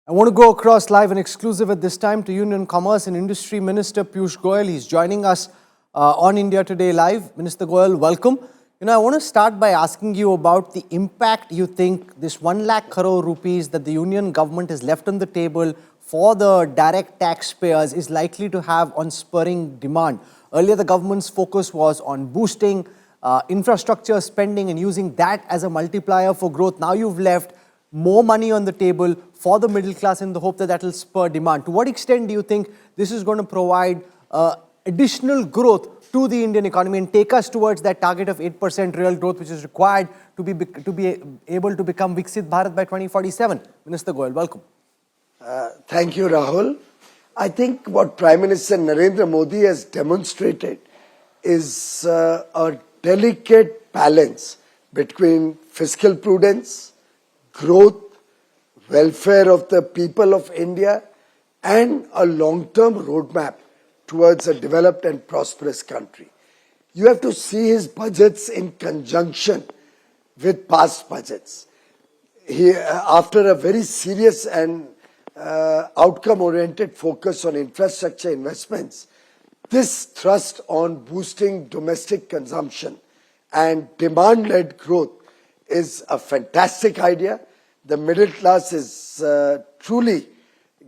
I want to go across live and exclusive at this time to Union Commerce and Industry Minister Piyush Goyal. He's joining us on India Today Live. Minister Goyal, welcome. I want to start by asking you about the impact you think this 1 lakh crore rupees that the Union government has left on the table for the direct taxpayers is likely to have on spurring demand. Earlier, the government's focus was on boosting infrastructure spending and using that as a multiplier for growth. Now you've left more money on the table for the middle class in the hope that that will spur demand. To what extent do you think this is going to provide additional growth to the Indian economy and take us towards that target of 8% real growth which is required to be able to become Viksit Bharat by 2047? Minister Goyal, welcome. Thank you, Rahul. I think what Prime Minister Narendra Modi has demonstrated is a delicate balance between fiscal prudence, growth, welfare of the people of India, and a long-term roadmap towards a developed and prosperous country. You have to see his budgets in conjunction with past budgets. After a very serious and outcome-oriented focus on infrastructure investments, this thrust on boosting domestic consumption and demand-led growth is a fantastic idea. The middle class is truly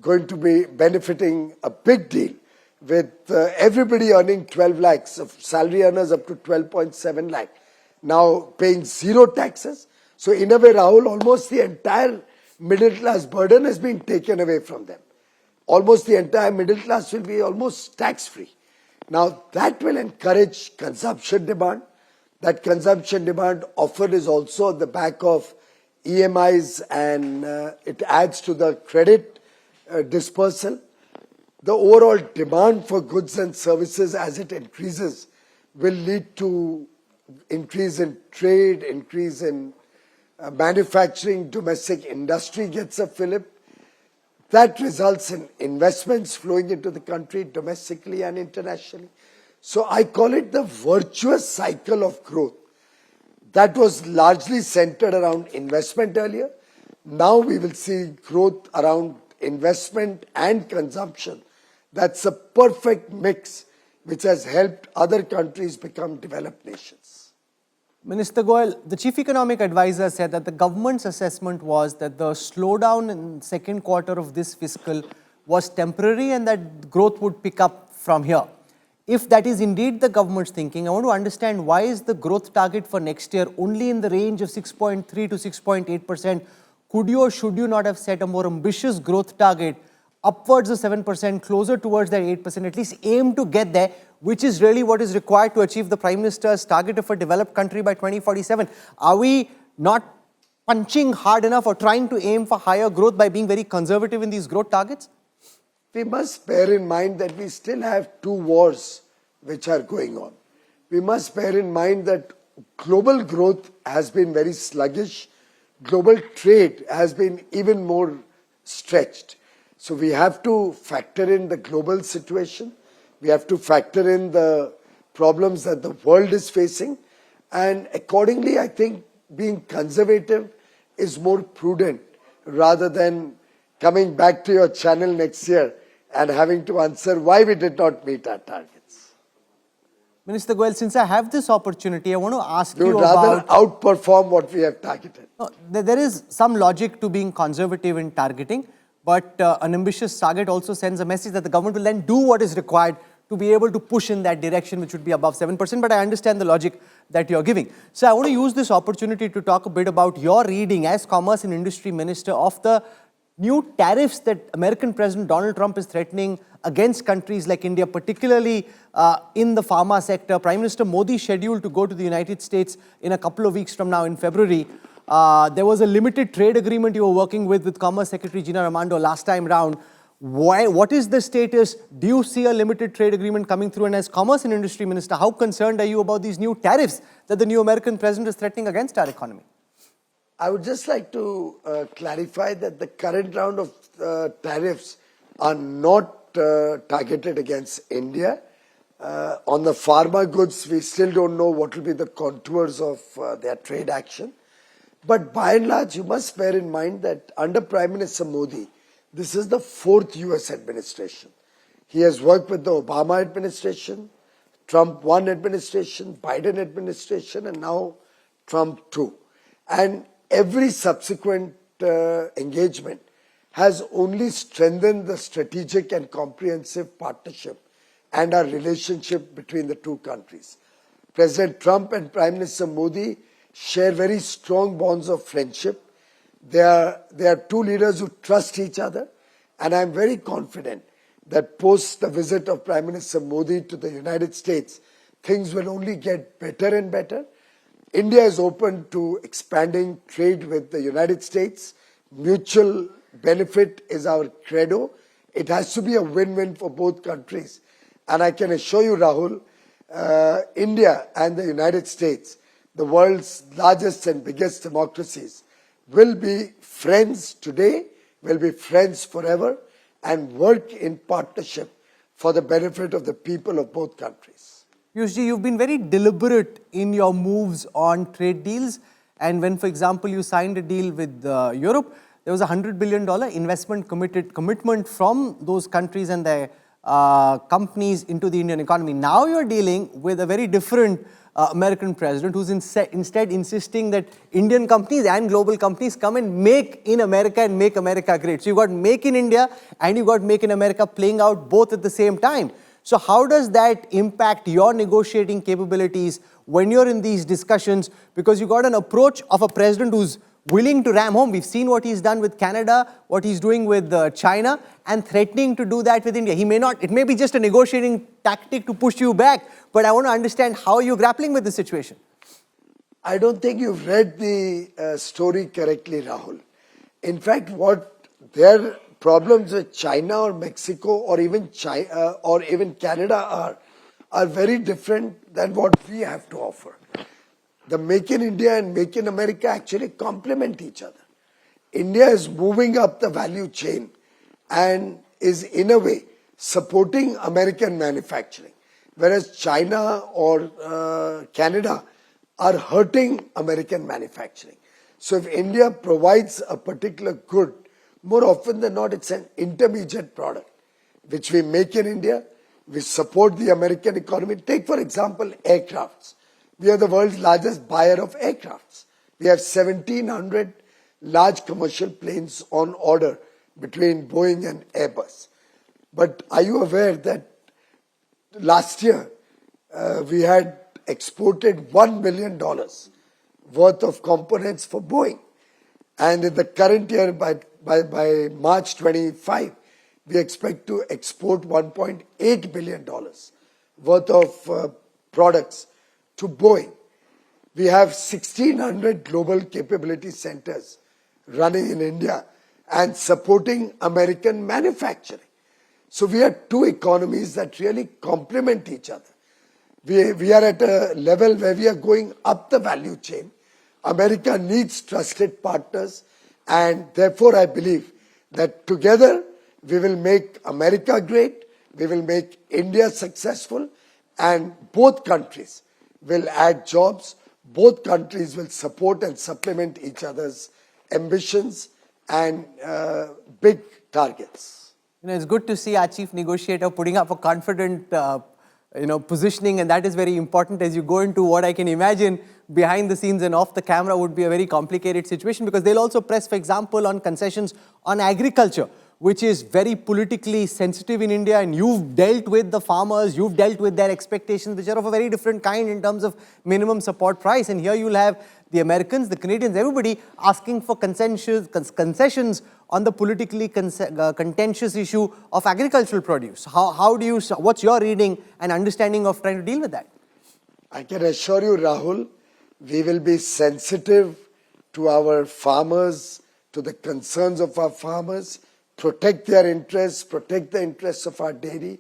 going to be benefiting a big deal with everybody earning 12 lakhs of salary earners up to 12.7 lakh now paying zero taxes. So in a way, Rahul, almost the entire middle class burden has been taken away from them. Almost the entire middle class will be almost tax-free. Now that will encourage consumption demand. That consumption demand offered is also on the back of EMIs and it adds to the credit dispersal. The overall demand for goods and services as it increases will lead to increase in trade, increase in manufacturing, domestic industry gets a fillip. That results in investments flowing into the country domestically and internationally. So I call it the virtuous cycle of growth. That was largely centered around investment earlier. Now we will see growth around investment and consumption. That's a perfect mix which has helped other countries become developed nations. Minister Goyal, the chief economic advisor said that the government's assessment was that the slowdown in the second quarter of this fiscal was temporary and that growth would pick up from here. If that is indeed the government's thinking, I want to understand why is the growth target for next year only in the range of 6.3 to 6.8%? Could you or should you not have set a more ambitious growth target upwards of 7%, closer towards that 8%, at least aim to get there, which is really what is required to achieve the Prime Minister's target of a developed country by 2047? Are we not punching hard enough or trying to aim for higher growth by being very conservative in these growth targets? We must bear in mind that we still have two wars which are going on. We must bear in mind that global growth has been very sluggish. Global trade has been even more stretched. So we have to factor in the global situation. We have to factor in the problems that the world is facing. And accordingly, I think being conservative is more prudent rather than coming back to your channel next year and having to answer why we did not meet our targets. Minister Goyal, since I have this opportunity, I want to ask you about... You would rather outperform what we have targeted. No, there is some logic to being conservative in targeting, but an ambitious target also sends a message that the government will then do what is required to be able to push in that direction, which would be above 7%, but I understand the logic that you're giving. So I want to use this opportunity to talk a bit about your reading as Commerce and Industry Minister of the new tariffs that American President Donald Trump is threatening against countries like India, particularly in the pharma sector. Prime Minister Modi is scheduled to go to the United States in a couple of weeks from now in February. There was a limited trade agreement you were working with Commerce Secretary Gina Raimondo last time round. What is the status? Do you see a limited trade agreement coming through? And as Commerce and Industry Minister, how concerned are you about these new tariffs that the new American president is threatening against our economy? I would just like to clarify that the current round of tariffs are not targeted against India. On the pharma goods, we still don't know what will be the contours of their trade action. But by and large, you must bear in mind that under Prime Minister Modi, This is the fourth US administration. He has worked with the Obama administration, Trump 1 administration, Biden administration, and now Trump 2. And every subsequent engagement has only strengthened the strategic and comprehensive partnership and our relationship between the two countries. President Trump and Prime Minister Modi share very strong bonds of friendship. They are two leaders who trust each other, and I am very confident that post the visit of Prime Minister Modi to the United States, things will only get better and better. India is open to expanding trade with the United States. Mutual benefit is our credo. It has to be a win-win for both countries. And I can assure you, Rahul, India and the United States, the world's largest and biggest democracies, will be friends today, will be friends forever, and work in partnership for the benefit of the people of both countries. Piyushji, you've been very deliberate in your moves on trade deals. And when, for example, you signed a deal with Europe, there was a $100 billion investment commitment from those countries and their companies into the Indian economy. Now you're dealing with a very different American president who's instead insisting that Indian companies and global companies come and make in America and make America great. So you've got Make in India and you've got Make in America playing out both at the same time. So how does that impact your negotiating capabilities when you're in these discussions? Because you got an approach of a president who's willing to ram home. We've seen what he's done with Canada, what he's doing with China, and threatening to do that with India. He may not, it may be just a negotiating tactic to push you back, but I want to understand how you're grappling with the situation. I don't think you've read the story correctly, Rahul. In fact, what their problems with China or Mexico or even Canada are very different than what we have to offer. The Make in India and Make in America actually complement each other. India is moving up the value chain and is in a way supporting American manufacturing, whereas China or Canada are hurting American manufacturing. So if India provides a particular good, more often than not it's an intermediate product, which we make in India, we support the American economy. Take for example aircrafts. We are the world's largest buyer of aircrafts. We have 1,700 large commercial planes on order between Boeing and Airbus. But are you aware that last year we had exported $1 million worth of components for Boeing? And in the current year, by March 25, we expect to export $1.8 billion worth of products to Boeing. We have 1,600 global capability centers running in India and supporting American manufacturing. So we are two economies that really complement each other. We are at a level where we are going up the value chain. America needs trusted partners, and therefore I believe that together we will make America great, we will make India successful, and both countries will add jobs, both countries will support and supplement each other's ambitions and big targets. It's good to see our chief negotiator putting up a confident positioning, and that is very important as you go into what I can imagine behind the scenes and off the camera would be a very complicated situation, because they'll also press, for example, on concessions on agriculture, which is very politically sensitive in India, and you've dealt with the farmers, you've dealt with their expectations, which are of a very different kind in terms of minimum support price. And here you'll have the Americans, the Canadians, everybody asking for concessions on the politically contentious issue of agricultural produce. What's your reading and understanding of trying to deal with that? I can assure you, Rahul, we will be sensitive to our farmers, to the concerns of our farmers, protect their interests, protect the interests of our dairy,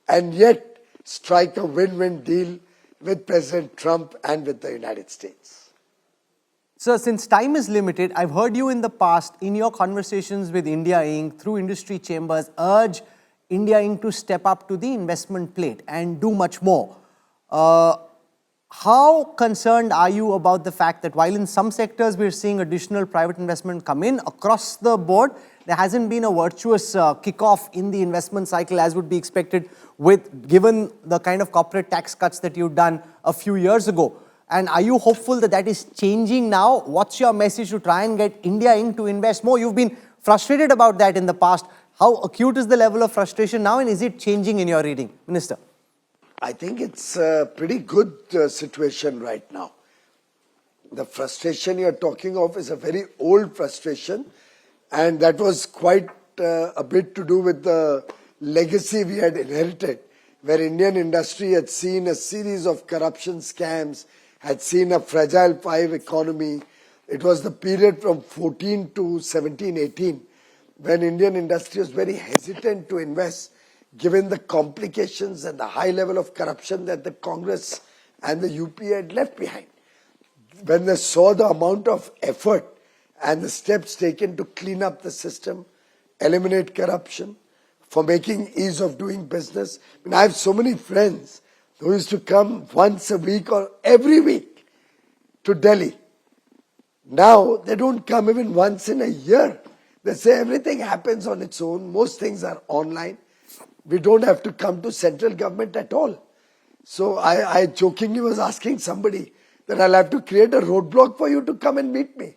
and yet strike a win-win deal with President Trump and with the United States. Sir, since time is limited, I've heard you in the past, in your conversations with India Inc., through industry chambers, urge India Inc. to step up to the investment plate and do much more. How concerned are you about the fact that while in some sectors we're seeing additional private investment come in across the board, there hasn't been a virtuous kickoff in the investment cycle as would be expected given the kind of corporate tax cuts that you've done a few years ago? And are you hopeful that that is changing now? What's your message to try and get India in to invest more? You've been frustrated about that in the past. How acute is the level of frustration now, and is it changing in your reading, Minister? I think it's a pretty good situation right now. The frustration you're talking of is a very old frustration, and that was quite a bit to do with the legacy we had inherited, where Indian industry had seen a series of corruption scams, had seen a fragile five economy. It was the period from 14 to 17, 18, when Indian industry was very hesitant to invest, given the complications and the high level of corruption that the Congress and the UP had left behind. When they saw the amount of effort and the steps taken to clean up the system, eliminate corruption, for making ease of doing business. I mean, I have so many friends who used to come once a week or every week to Delhi. Now, they don't come even once in a year. They say everything happens on its own. Most things are online. We don't have to come to central government at all. So I jokingly was asking somebody that I'll have to create a roadblock for you to come and meet me.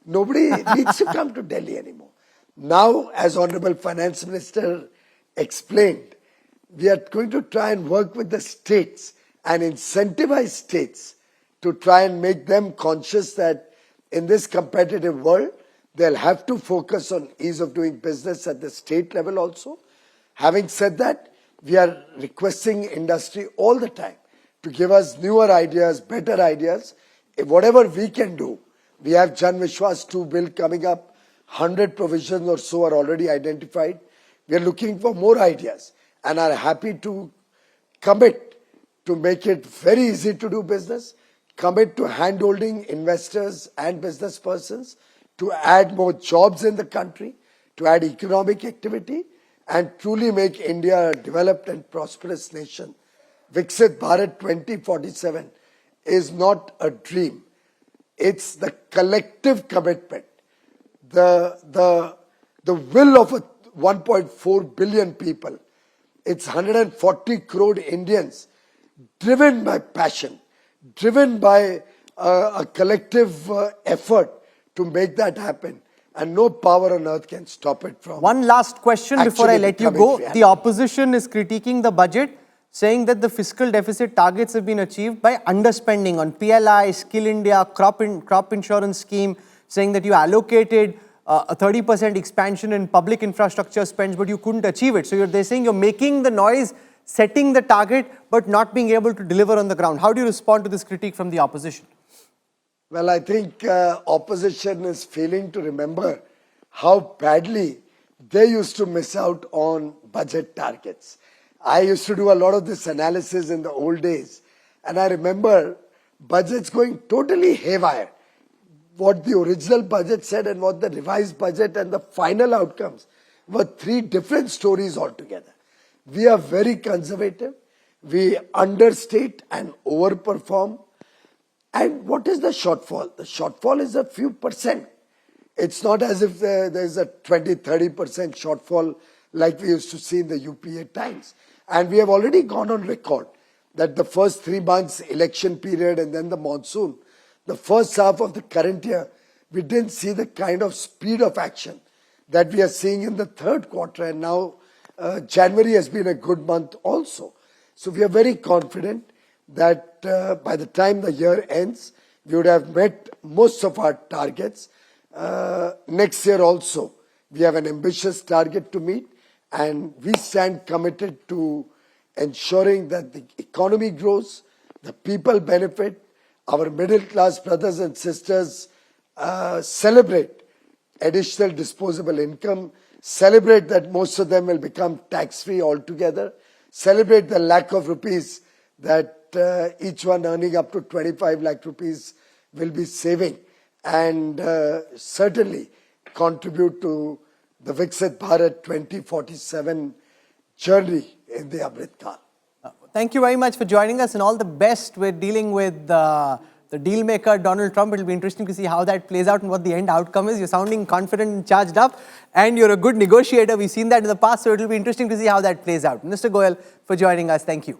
Nobody needs to come to Delhi anymore. Now, as Honorable Finance Minister explained, we are going to try and work with the states and incentivize states to try and make them conscious that in this competitive world, they'll have to focus on ease of doing business at the state level also. Having said that, we are requesting industry all the time to give us newer ideas, better ideas. Whatever we can do, we have Jan Vishwas 2 bill coming up, 100 provisions or so are already identified. We are looking for more ideas and are happy to commit to make it very easy to do business, commit to handholding investors and business persons, to add more jobs in the country, to add economic activity, and truly make India a developed and prosperous nation. Viksit Bharat 2047 is not a dream. It's the collective commitment, the will of 1.4 billion people. It's 140 crore Indians driven by passion, driven by a collective effort to make that happen. And no power on earth can stop it from. One last question before I let you go. The opposition is critiquing the budget, saying that the fiscal deficit targets have been achieved by underspending on PLI, Skill India, crop insurance scheme, saying that you allocated a 30% expansion in public infrastructure spends, but you couldn't achieve it. So they're saying you're making the noise, setting the target, but not being able to deliver on the ground. How do you respond to this critique from the opposition? Well, I think opposition is failing to remember how badly they used to miss out on budget targets. I used to do a lot of this analysis in the old days, and I remember budgets going totally haywire. What the original budget said and what the revised budget and the final outcomes were three different stories altogether. We are very conservative. We understate and overperform. And what is the shortfall? The shortfall is a few percent. It's not as if there's a 20-30% shortfall like we used to see in the UPA times. And we have already gone on record that the first 3 months election period and then the monsoon, the first half of the current year, we didn't see the kind of speed of action that we are seeing in the third quarter. And now January has been a good month also. So we are very confident that by the time the year ends, we would have met most of our targets. Next year also, we have an ambitious target to meet, and we stand committed to ensuring that the economy grows, the people benefit, our middle class brothers and sisters celebrate additional disposable income, celebrate that most of them will become tax-free altogether, celebrate the lakh of rupees that each one earning up to 25 lakh rupees will be saving, and certainly contribute to the Viksit Bharat 2047 journey in the Amrit Kaal. Thank you very much for joining us and all the best with dealing with the deal maker, Donald Trump. It'll be interesting to see how that plays out and what the end outcome is. You're sounding confident and charged up, and you're a good negotiator. We've seen that in the past, so it'll be interesting to see how that plays out. Mr. Goyal, for joining us, thank you.